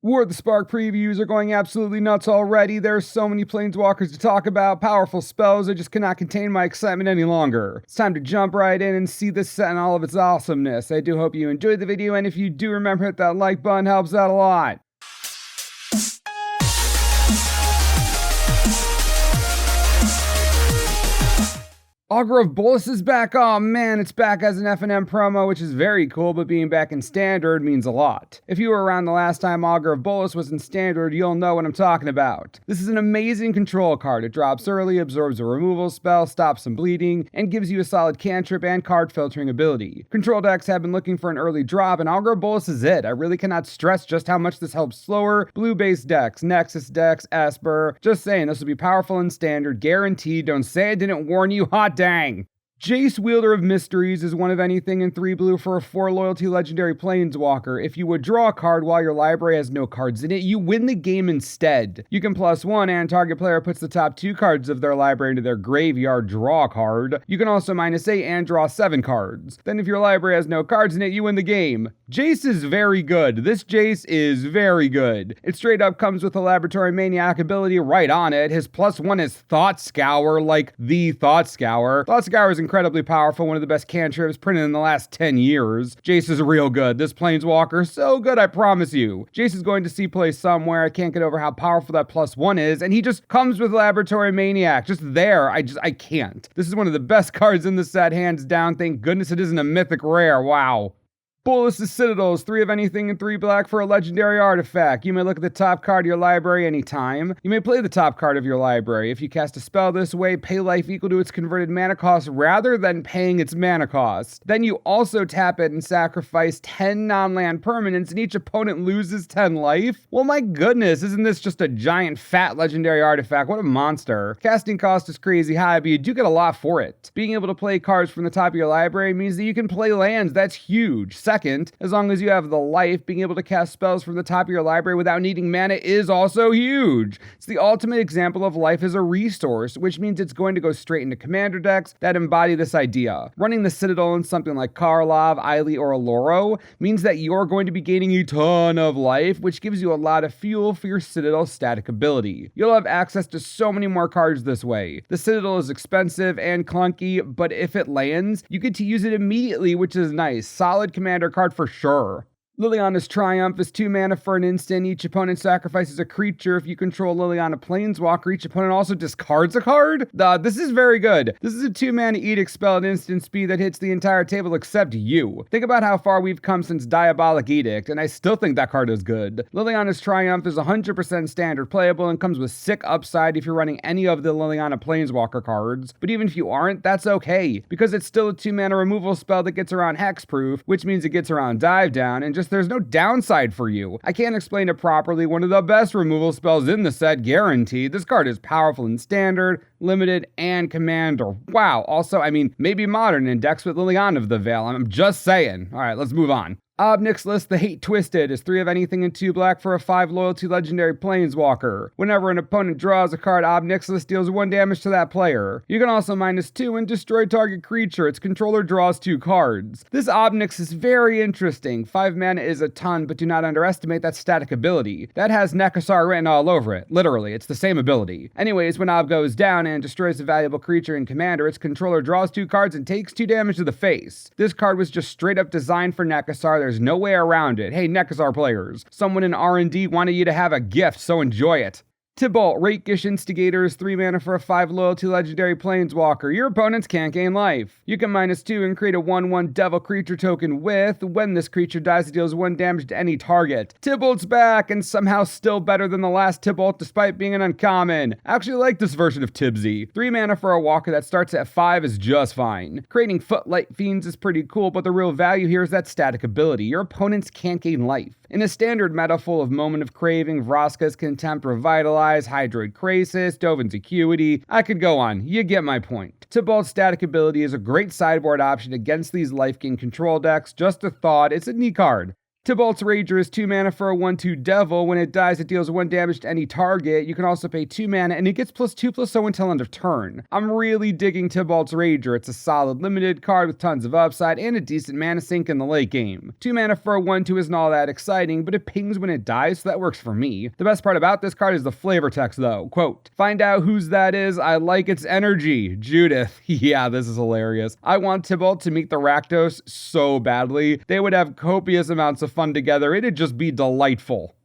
War of the Spark previews are going absolutely nuts already. There's so many planeswalkers to talk about, powerful spells, I just cannot contain my excitement any longer. It's time to jump right in and see this set and all of its awesomeness. I do hope you enjoyed the video, and if you do, remember hit that like button, helps out a lot. Augur of Bolas is back. Oh man, it's back as an F&M promo, which is very cool, but being back in Standard means a lot. If you were around the last time Augur of Bolas was in Standard, you'll know what I'm talking about. This is an amazing control card. It drops early, absorbs a removal spell, stops some bleeding, and gives you a solid cantrip and card filtering ability. Control decks have been looking for an early drop, and Augur of Bolas is it. I really cannot stress just how much this helps slower, blue-based decks, Nexus decks, Esper. Just saying, this will be powerful in Standard, guaranteed. Don't say I didn't warn you, hot dang! Jace, Wielder of Mysteries, is one of anything in 3 blue for a 4 loyalty legendary planeswalker. If you would draw a card while your library has no cards in it, you win the game instead. You can +1 and target player puts the top 2 cards of their library into their graveyard, draw a card. You can also -8 and draw 7 cards. Then if your library has no cards in it, you win the game. Jace is very good. This Jace is very good. It straight up comes with a Laboratory Maniac ability right on it. His +1 is Thought Scour, like the Thought Scour. Thought Scour is incredibly powerful, one of the best cantrips printed in the last 10 years. Jace is real good. This planeswalker, so good, I promise you. Jace is going to see play somewhere. I can't get over how powerful that +1 is, and he just comes with Laboratory Maniac. Just there, I can't. This is one of the best cards in the set, hands down. Thank goodness it isn't a mythic rare. Wow. Bolas' Citadel is 3 of anything and 3 black for a legendary artifact. You may look at the top card of your library anytime. You may play the top card of your library. If you cast a spell this way, pay life equal to its converted mana cost rather than paying its mana cost. Then you also tap it and sacrifice 10 non-land permanents, and each opponent loses 10 life? Well, my goodness, isn't this just a giant fat legendary artifact? What a monster. Casting cost is crazy high, but you do get a lot for it. Being able to play cards from the top of your library means that you can play lands. That's huge. Second, as long as you have the life, being able to cast spells from the top of your library without needing mana is also huge. It's the ultimate example of life as a resource, which means it's going to go straight into commander decks that embody this idea. Running the Citadel in something like Karlov, Eiley, or Aloro means that you're going to be gaining a ton of life, which gives you a lot of fuel for your Citadel static ability. You'll have access to so many more cards this way. The Citadel is expensive and clunky, but if it lands, you get to use it immediately, which is nice. Solid commander card for sure. Liliana's Triumph is 2 mana for an instant. Each opponent sacrifices a creature. If you control Liliana Planeswalker, each opponent also discards a card? This is very good. This is a 2 mana Edict spell at instant speed that hits the entire table except you. Think about how far we've come since Diabolic Edict, and I still think that card is good. Liliana's Triumph is 100% standard playable and comes with sick upside if you're running any of the Liliana Planeswalker cards. But even if you aren't, that's okay, because it's still a 2 mana removal spell that gets around Hexproof, which means it gets around Dive Down, and just there's no downside for you. I can't explain it properly. One of the best removal spells in the set, guaranteed. This card is powerful in Standard, Limited, and Commander. Wow. Also, maybe Modern in decks with Liliana of the Veil. I'm just saying. All right, let's move on. Nixilis, the Hate Twisted, is 3 of anything and 2 black for a 5 loyalty legendary planeswalker. Whenever an opponent draws a card, Nixilis deals 1 damage to that player. You can also -2 and destroy target creature. Its controller draws 2 cards. This Obnix is very interesting. 5 mana is a ton, but do not underestimate that static ability. That has Nekasar written all over it. Literally, it's the same ability. Anyways, when Ob goes down and destroys a valuable creature in Commander, its controller draws 2 cards and takes 2 damage to the face. This card was just straight up designed for Nekasar. There's no way around it. Hey, Nekasar players, someone in R&D wanted you to have a gift, so enjoy it. Tibalt, Rakish Instigator, is 3 mana for a 5 loyalty legendary planeswalker. Your opponents can't gain life. You can -2 and create a 1/1 devil creature token with, when this creature dies, it deals 1 damage to any target. Tibalt's back, and somehow still better than the last Tibalt despite being an uncommon. I actually like this version of Tibsy. 3 mana for a walker that starts at 5 is just fine. Creating Footlight Fiends is pretty cool, but the real value here is that static ability. Your opponents can't gain life. In a standard meta full of Moment of Craving, Vraska's Contempt, Revitalize, Hydroid Krasis, Dovin's Acuity, I could go on, you get my point. Tibalt's static ability is a great sideboard option against these life gain control decks. Just a thought, it's a neat card. Tibalt's Rager is 2 mana for a 1/2 devil. When it dies, it deals 1 damage to any target. You can also pay 2 mana, and it gets +2/+0 until end of turn. I'm really digging Tibalt's Rager. It's a solid limited card with tons of upside and a decent mana sink in the late game. 2 mana for a 1/2 isn't all that exciting, but it pings when it dies, so that works for me. The best part about this card is the flavor text though. Quote, "Find out whose that is, I like its energy. Judith." Yeah, this is hilarious. I want Tibalt to meet the Rakdos so badly. They would have copious amounts of fun together. It'd just be delightful.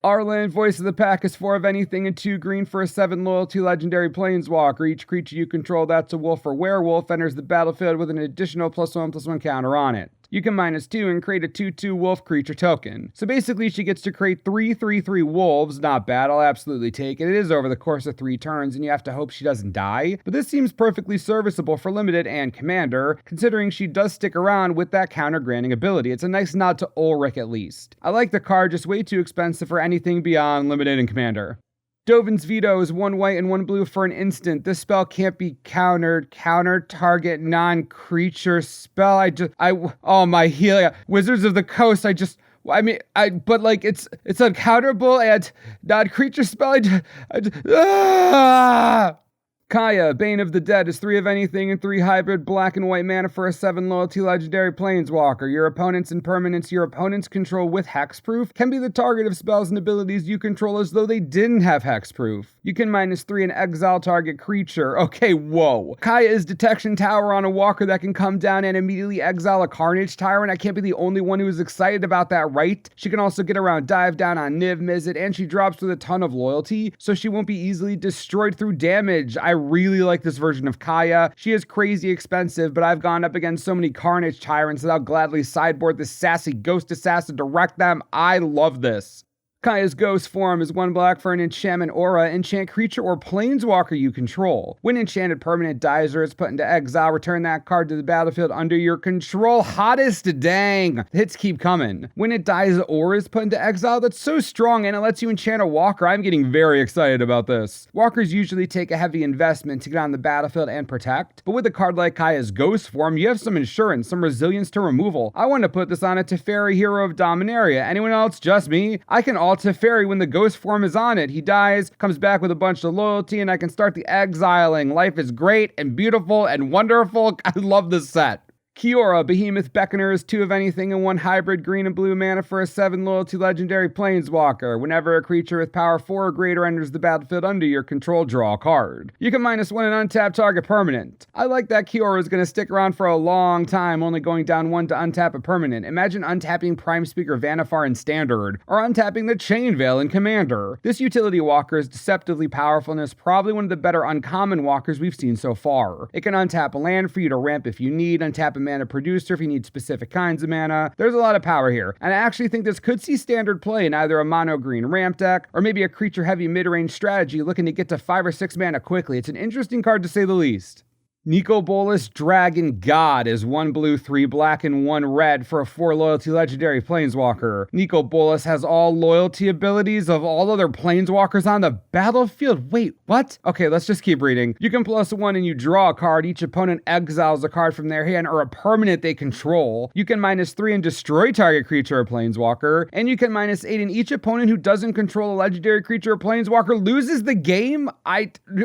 Arlinn, voice of the pack, is 4 of anything and 2 green for a 7 loyalty legendary planeswalker. Each creature you control that's a wolf or werewolf enters the battlefield with an additional +1/+1 counter on it. You can -2 and create a 2/2 wolf creature token. So basically she gets to create 3 3/3 wolves. Not bad, I'll absolutely take it. It is over the course of 3 turns and you have to hope she doesn't die. But this seems perfectly serviceable for limited and commander, considering she does stick around with that counter granting ability. It's a nice nod to Ulrich at least. I like the card, just way too expensive for anything beyond limited and commander. Dovin's Veto is 1 white and 1 blue for an instant. This spell can't be countered. Counter target non-creature spell. Oh my healing. Wizards of the Coast, it's uncounterable and non-creature spell. Kaya, Bane of the Dead, is 3 of anything and 3 hybrid black and white mana for a 7 loyalty legendary planeswalker. Your opponents and permanents your opponents control with hexproof can be the target of spells and abilities you control as though they didn't have hexproof. You can -3 and exile target creature. Okay, whoa. Kaya is Detection Tower on a walker that can come down and immediately exile a Carnage Tyrant. I can't be the only one who is excited about that, right? She can also get around Dive Down on Niv Mizzet, and she drops with a ton of loyalty, so she won't be easily destroyed through damage. I really like this version of Kaya. She is crazy expensive, but I've gone up against so many Carnage Tyrants that I'll gladly sideboard this sassy Ghost Assassin to wreck them. I love this. Kaya's Ghost form is 1 black for an enchantment aura. Enchant creature or planeswalker you control. When enchanted permanent dies or is put into exile, return that card to the battlefield under your control. Hottest dang. Hits keep coming. When it dies or is put into exile, that's so strong and it lets you enchant a walker. I'm getting very excited about this. Walkers usually take a heavy investment to get on the battlefield and protect, but with a card like Kaya's Ghost form, you have some insurance, some resilience to removal. I want to put this on a Teferi, Hero of Dominaria. Anyone else? Just me? I can Teferi when the ghost form is on it. He dies, comes back with a bunch of loyalty, and I can start the exiling. Life is great and beautiful and wonderful. I love this set. Kiora, Behemoth Beckoner, is 2 of anything and 1 hybrid green and blue mana for a 7 loyalty legendary planeswalker. Whenever a creature with power 4 or greater enters the battlefield under your control, draw a card. You can -1 and untap target permanent. I like that Kiora is going to stick around for a long time, only going down 1 to untap a permanent. Imagine untapping Prime Speaker Vannifar in Standard, or untapping the Chain Veil in Commander. This utility walker is deceptively powerful and is probably one of the better uncommon walkers we've seen so far. It can untap a land for you to ramp if you need, untap a mana producer if you need specific kinds of mana. There's a lot of power here, and I actually think this could see standard play in either a mono green ramp deck or maybe a creature heavy mid-range strategy looking to get to 5 or 6 mana quickly. It's an interesting card to say the least. Nicol Bolas, Dragon God, is 1 blue, 3 black, and 1 red for a 4 loyalty legendary planeswalker. Nicol Bolas has all loyalty abilities of all other planeswalkers on the battlefield. Wait, what? Okay, let's just keep reading. You can +1 and you draw a card. Each opponent exiles a card from their hand or a permanent they control. You can -3 and destroy target creature or planeswalker. And you can -8 and each opponent who doesn't control a legendary creature or planeswalker loses the game?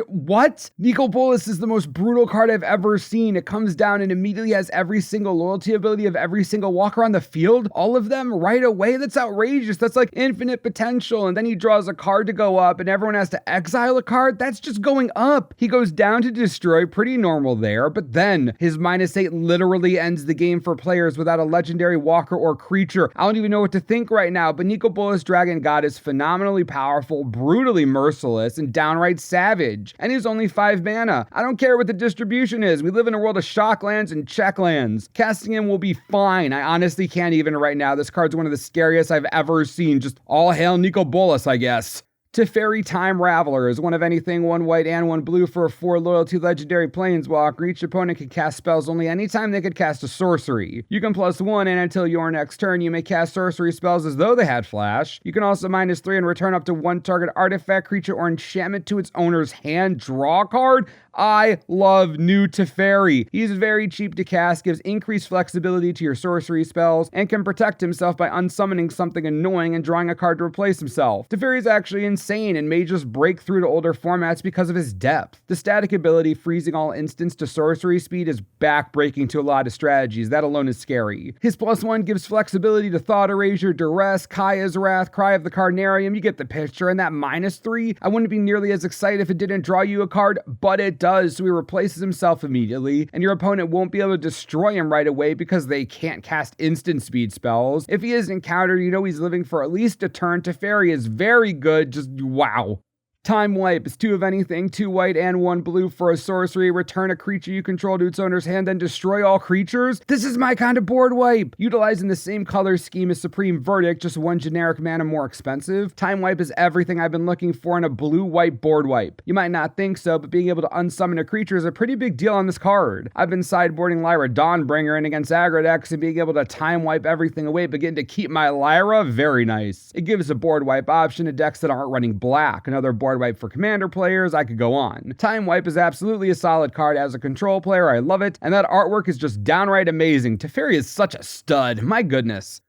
What? Nicol Bolas is the most brutal card I've ever seen. It comes down and immediately has every single loyalty ability of every single walker on the field, all of them right away. That's outrageous. That's like infinite potential. And then he draws a card to go up and everyone has to exile a card. That's just going up. He goes down to destroy, pretty normal there, but then his -8 literally ends the game for players without a legendary walker or creature. I don't even know what to think right now, but Nicol Bolas Dragon God is phenomenally powerful, brutally merciless, and downright savage. And he's only 5 mana. I don't care what the distribution is. We live in a world of shock lands and check lands. Casting him will be fine. I honestly can't even right now. This card's one of the scariest I've ever seen. Just all hail Nicol Bolas, I guess. Teferi Time Raveler is 1 of anything, 1 white and 1 blue for a 4 loyalty legendary planeswalker. Each opponent can cast spells only anytime they could cast a sorcery. You can +1 and until your next turn you may cast sorcery spells as though they had flash. You can also -3 and return up to 1 target artifact, creature, or enchantment to its owner's hand. Draw a card? I love new Teferi. He's very cheap to cast, gives increased flexibility to your sorcery spells, and can protect himself by unsummoning something annoying and drawing a card to replace himself. Teferi is actually insane and may just break through to older formats because of his depth. The static ability, freezing all instants to sorcery speed, is backbreaking to a lot of strategies. That alone is scary. His +1 gives flexibility to Thought Erasure, Duress, Kaya's Wrath, Cry of the Carnarium. You get the picture. And that -3, I wouldn't be nearly as excited if it didn't draw you a card, but it does, so he replaces himself immediately, and your opponent won't be able to destroy him right away because they can't cast instant speed spells. If he is encountered, you know he's living for at least a turn. Teferi is very good, just wow. Time Wipe is 2 of anything, 2 white and 1 blue for a sorcery. Return a creature you control to its owner's hand, then destroy all creatures. This is my kind of board wipe. Utilizing the same color scheme as Supreme Verdict, just 1 generic mana more expensive. Time Wipe is everything I've been looking for in a blue-white board wipe. You might not think so, but being able to unsummon a creature is a pretty big deal on this card. I've been sideboarding Lyra Dawnbringer, and against aggro decks, and being able to time wipe everything away but getting to keep my Lyra, very nice. It gives a board wipe option to decks that aren't running black. Another board wipe for commander players, I could go on. Time Wipe is absolutely a solid card as a control player, I love it, and that artwork is just downright amazing. Teferi is such a stud, my goodness.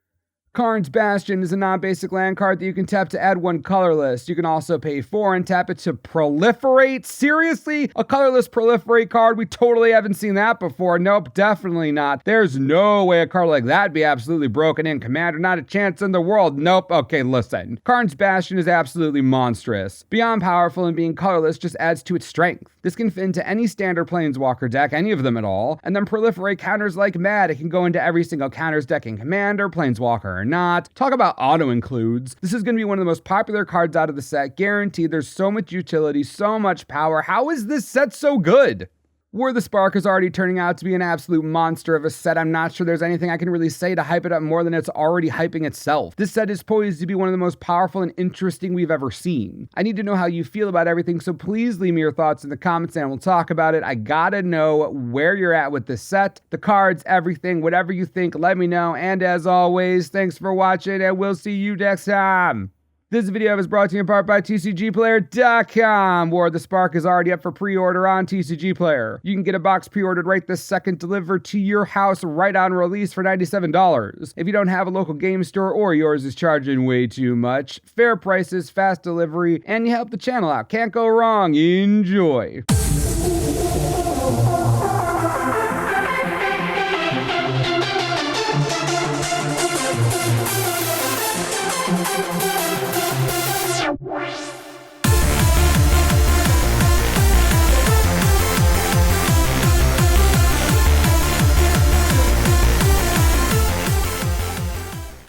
Karn's Bastion is a non-basic land card that you can tap to add 1 colorless. You can also pay 4 and tap it to proliferate. Seriously? A colorless proliferate card? We totally haven't seen that before. Nope, definitely not. There's no way a card like that'd be absolutely broken in Commander. Not a chance in the world. Nope. Okay, listen. Karn's Bastion is absolutely monstrous. Beyond powerful and being colorless just adds to its strength. This can fit into any standard Planeswalker deck, any of them at all, and then proliferate counters like mad. It can go into every single counters deck in Commander, Planeswalker or not. Talk about auto-includes. This is going to be one of the most popular cards out of the set, guaranteed. There's so much utility, so much power. How is this set so good? War the Spark is already turning out to be an absolute monster of a set. I'm not sure there's anything I can really say to hype it up more than it's already hyping itself. This set is poised to be one of the most powerful and interesting we've ever seen. I need to know how you feel about everything, so please leave me your thoughts in the comments and we'll talk about it. I gotta know where you're at with this set, the cards, everything, whatever you think, let me know. And as always, thanks for watching and we'll see you next time. This video was brought to you in part by TCGplayer.com. War the Spark is already up for pre-order on TCG Player. You can get a box pre-ordered right this second, delivered to your house right on release for $97. If you don't have a local game store or yours is charging way too much, fair prices, fast delivery, and you help the channel out. Can't go wrong. Enjoy.